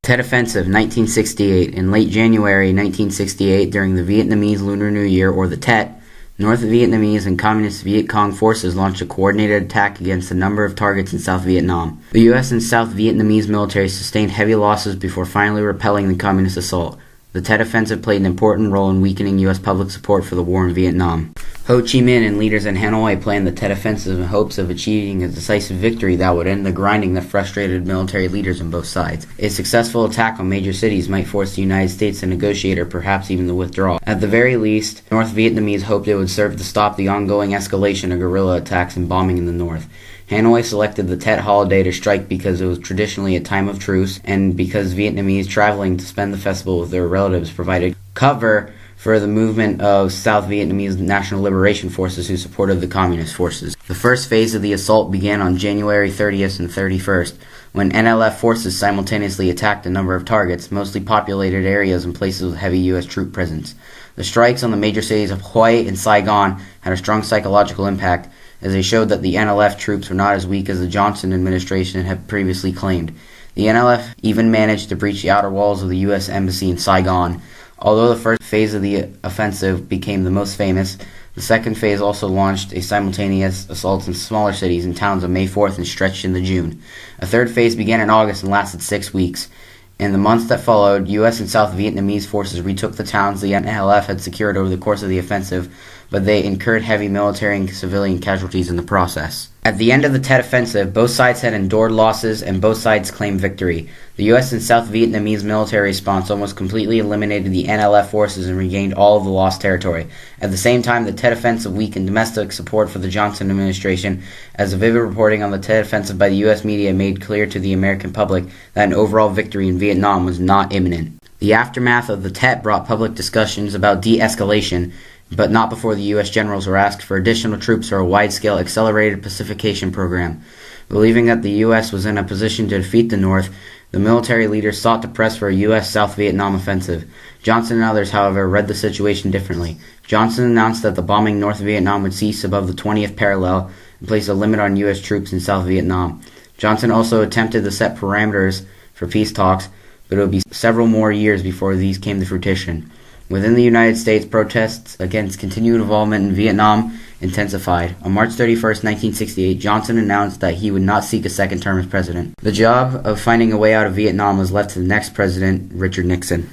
Tet Offensive, 1968. In late January 1968, during the Vietnamese Lunar New Year, or the Tet, North Vietnamese and Communist Viet Cong forces launched a coordinated attack against a number of targets in South Vietnam. The U.S. and South Vietnamese military sustained heavy losses before finally repelling the Communist assault. The Tet Offensive played an important role in weakening U.S. public support for the war in Vietnam. Ho Chi Minh and leaders in Hanoi planned the Tet Offensive in hopes of achieving a decisive victory that would end the grinding that frustrated military leaders on both sides. A successful attack on major cities might force the United States to negotiate or perhaps even to withdraw. At the very least, North Vietnamese hoped it would serve to stop the ongoing escalation of guerrilla attacks and bombing in the north. Hanoi selected the Tet holiday to strike because it was traditionally a time of truce and because Vietnamese traveling to spend the festival with their relatives provided cover for the movement of South Vietnamese National Liberation Forces who supported the Communist forces. The first phase of the assault began on January 30th and 31st, when NLF forces simultaneously attacked a number of targets, mostly populated areas and places with heavy U.S. troop presence. The strikes on the major cities of Hue and Saigon had a strong psychological impact, as they showed that the NLF troops were not as weak as the Johnson administration had previously claimed. The NLF even managed to breach the outer walls of the U.S. Embassy in Saigon. Although the first phase of the offensive became the most famous, the second phase also launched a simultaneous assault in smaller cities and towns on May 4th and stretched into June. A third phase began in August and lasted 6 weeks. In the months that followed, U.S. and South Vietnamese forces retook the towns the NLF had secured over the course of the offensive, but they incurred heavy military and civilian casualties in the process. At the end of the Tet Offensive, both sides had endured losses and both sides claimed victory. The U.S. and South Vietnamese military response almost completely eliminated the NLF forces and regained all of the lost territory. At the same time, the Tet Offensive weakened domestic support for the Johnson administration, as the vivid reporting on the Tet Offensive by the U.S. media made clear to the American public that an overall victory in Vietnam was not imminent. The aftermath of the Tet brought public discussions about de-escalation, but not before the U.S. generals were asked for additional troops or a wide-scale accelerated pacification program. Believing that the U.S. was in a position to defeat the North, the military leaders sought to press for a U.S. South Vietnam offensive. Johnson and others, however, read the situation differently. Johnson announced that the bombing North Vietnam would cease above the 20th parallel and place a limit on U.S. troops in South Vietnam. Johnson also attempted to set parameters for peace talks, but it would be several more years before these came to fruition. Within the United States, protests against continued involvement in Vietnam intensified. On March 31, 1968, Johnson announced that he would not seek a second term as president. The job of finding a way out of Vietnam was left to the next president, Richard Nixon.